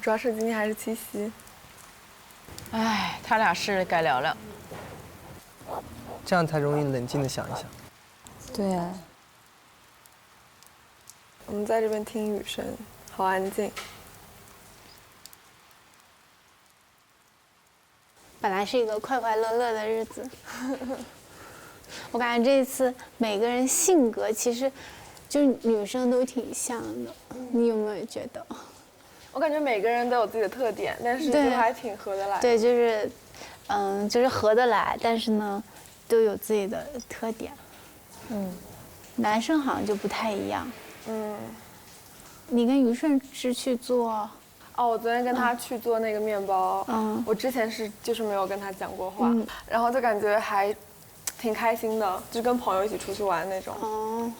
主要是今天还是七夕。哎，他俩是该聊聊，这样才容易冷静的想一想。对啊，我们在这边听雨声，好安静。本来是一个快快乐乐的日子，我感觉这一次每个人性格其实就是女生都挺像的，你有没有觉得？我感觉每个人都有自己的特点，但是就还挺合得来。对，就是，就是合得来，但是呢，都有自己的特点。男生好像就不太一样。你跟于顺是去做？哦，我昨天跟他去做那个面包，我之前就是没有跟他讲过话，然后就感觉还挺开心的，就跟朋友一起出去玩那种。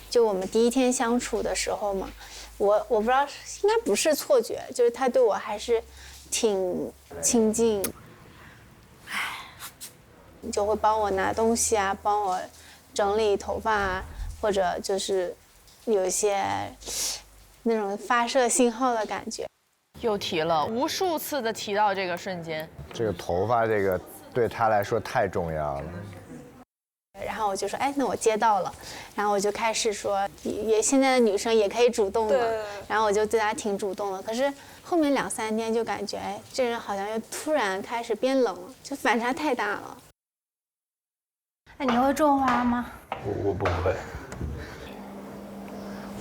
就我们第一天相处的时候嘛，我不知道，应该不是错觉，就是他对我还是挺亲近，就会帮我拿东西啊，帮我整理头发啊，或者就是有一些那种发射信号的感觉。又提了无数次的提到这个瞬间。这个头发这个对他来说太重要了。然后我就说，哎，那我接到了，然后我就开始说，也现在的女生也可以主动了，然后我就对他挺主动的。可是后面2、3天就感觉，哎，这人好像又突然开始变冷了，就反差太大了。那你会种花吗？我不会，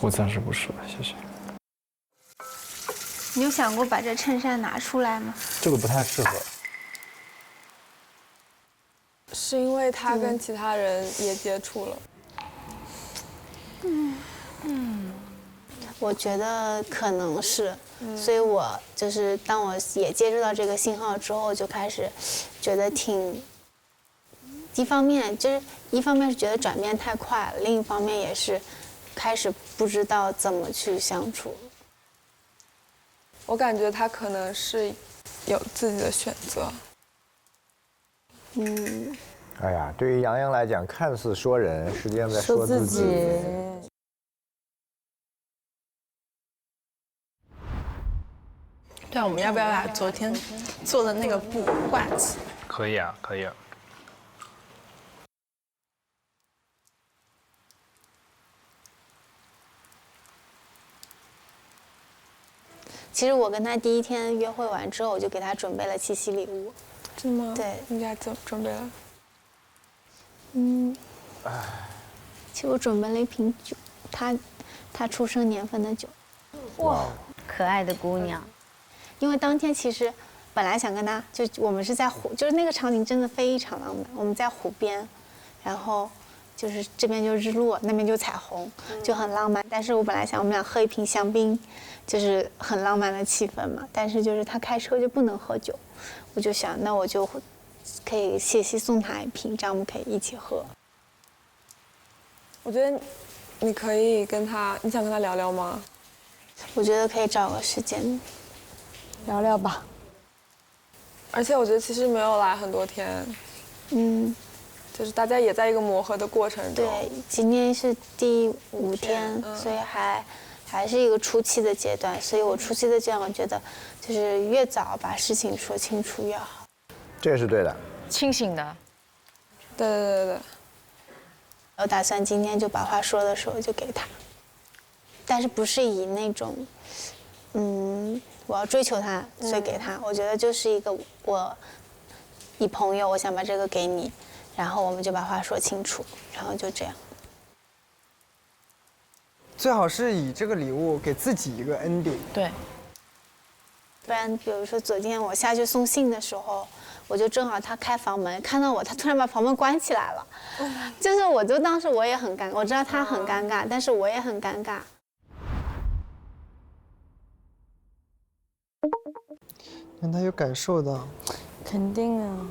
我暂时不是，谢谢。你有想过把这衬衫拿出来吗？这个不太适合。是因为他跟其他人也接触了。我觉得可能是，所以我就是当我也接触到这个信号之后，就开始觉得挺，一方面是觉得转变太快了，另一方面也是开始不知道怎么去相处。我感觉他可能是有自己的选择。哎呀，对于杨洋来讲，看似说人，实际上在说自己。对啊，我们要不要把昨天做的那个布挂起？可以啊，可以啊。其实我跟他第一天约会完之后，我就给他准备了七夕礼物。真的吗？对，你家准备了？其实我准备了一瓶酒，他出生年份的酒。哇，可爱的姑娘。因为当天其实本来想跟他，就我们是在湖，就是那个场景真的非常浪漫。我们在湖边，然后就是这边就日落，那边就彩虹，就很浪漫。但是我本来想我们俩喝一瓶香槟，就是很浪漫的气氛嘛。但是就是他开车就不能喝酒，我就想那我就可以谢谢送他一瓶，这样我们可以一起喝。我觉得你可以跟他，你想跟他聊聊吗？我觉得可以找个时间聊聊吧。而且我觉得其实没有来很多天，就是大家也在一个磨合的过程中。对，今天是第5天，所以还是一个初期的阶段。所以我初期的阶段，我觉得就是越早把事情说清楚越好。这是对的，清醒的。对。我打算今天就把话说的时候就给他，但是不是以那种，我要追求他，所以给他。我觉得就是一个我以朋友，我想把这个给你，然后我们就把话说清楚，然后就这样。最好是以这个礼物给自己一个 ending。对。不然，比如说昨天我下去送信的时候，我就正好他开房门，看到我，他突然把房门关起来了，就是当时我也很尴尬，我知道他很尴尬，但是我也很尴尬。让他有感受到，肯定啊。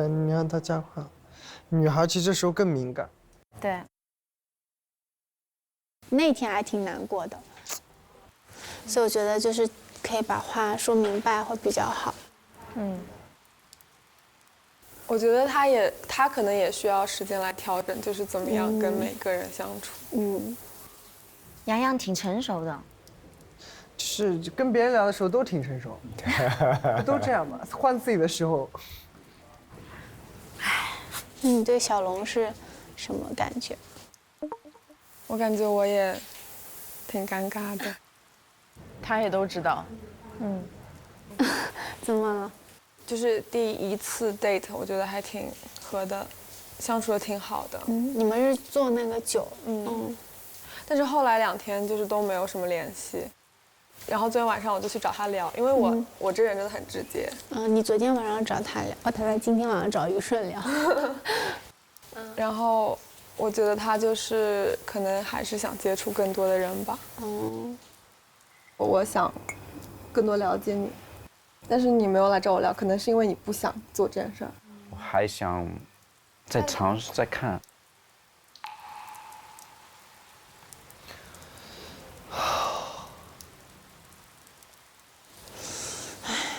你让他加快，女孩其实这时候更敏感。对。那天还挺难过的，所以我觉得就是可以把话说明白会比较好。我觉得他可能也需要时间来调整，就是怎么样跟每个人相处。洋洋挺成熟的。就是就是跟别人聊的时候都挺成熟，都这样吧。换自己的时候，你对小龙是什么感觉？我感觉我也挺尴尬的。他也都知道。怎么了？就是第一次 date， 我觉得还挺合的，相处的挺好的。你们是做那个酒，但是后来2天就是都没有什么联系。然后昨天晚上我就去找他聊，因为我这人真的很直接。你昨天晚上找他聊，他在今天晚上找于顺聊。然后我觉得他就是可能还是想接触更多的人吧。我想更多了解你，但是你没有来找我聊，可能是因为你不想做这件事儿。我还想再尝试再看。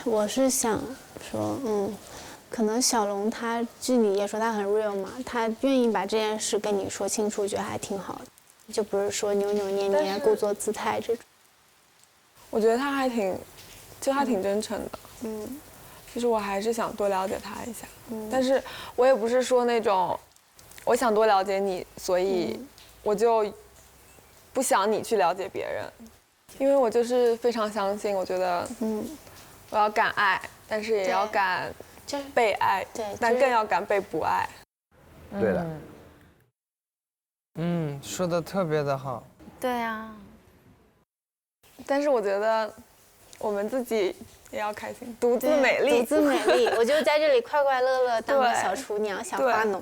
我是想说，可能小龙他据你也说他很 real 嘛，他愿意把这件事跟你说清楚，我觉得还挺好的，就不是说扭扭捏捏、故作姿态这种。我觉得他还挺真诚的。就是我还是想多了解他一下。但是我也不是说那种，我想多了解你，所以我就不想你去了解别人，因为我就是非常相信，我觉得，我要敢爱，但是也要敢被爱，但更要敢被不爱。对的。说的特别的好。对啊。但是我觉得我们自己也要开心，独自美丽，独自美丽。我就在这里快快乐乐当个小厨娘、小花农，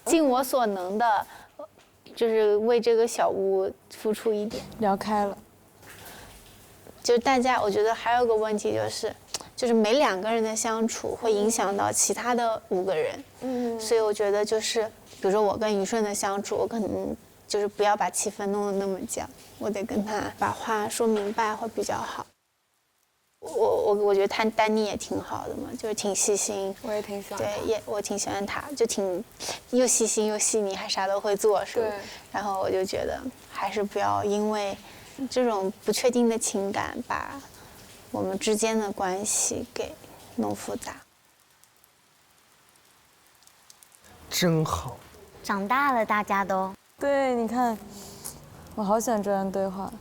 尽我所能的，就是为这个小屋付出一点。聊开了。就是大家，我觉得还有个问题就是每2个人的相处会影响到其他的5个人。所以我觉得就是，比如说我跟于顺的相处，我可能就是不要把气氛弄得那么僵，我得跟他把话说明白会比较好。我觉得丹妮也挺好的嘛，就是挺细心。我也挺喜欢他。对，我挺喜欢他，就挺又细心又细腻，还啥都会做，是吧？对。然后我就觉得还是不要因为这种不确定的情感把我们之间的关系给弄复杂。真好。长大了，大家都。对，你看，我好喜欢这样对话。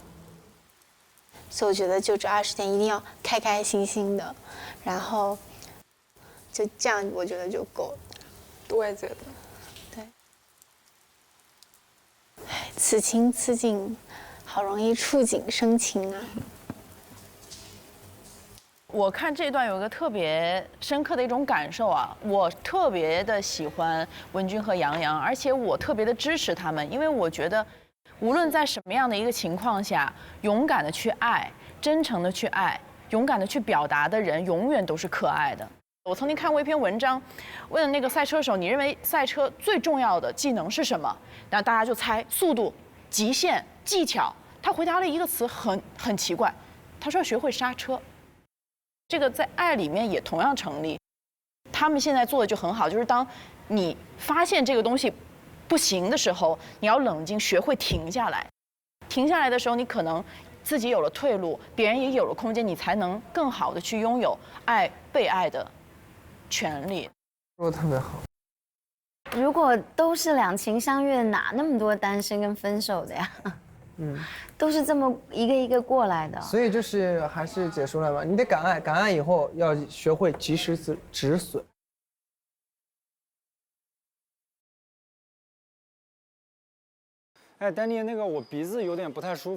所以我觉得就这20天一定要开开心心的，然后就这样，我觉得就够了。我也觉得。对。此情此景，好容易触景生情啊。我看这段有一个特别深刻的一种感受啊，我特别的喜欢文君和杨洋，而且我特别的支持他们，因为我觉得无论在什么样的一个情况下，勇敢的去爱，真诚的去爱，勇敢的去表达的人，永远都是可爱的。我曾经看过一篇文章，问那个赛车手，你认为赛车最重要的技能是什么？然后大家就猜速度、极限、技巧。他回答了一个词很奇怪，他说要学会刹车。这个在爱里面也同样成立。他们现在做的就很好，就是当你发现这个东西不行的时候，你要冷静，学会停下来。停下来的时候，你可能自己有了退路，别人也有了空间，你才能更好的去拥有爱、被爱的权利。说的特别好。如果都是两情相悦，哪那么多单身跟分手的呀？都是这么一个一个过来的。所以就是还是姐说了嘛，你得敢爱，敢爱以后要学会及时止损。哎，丹妮，那个我鼻子有点不太舒服。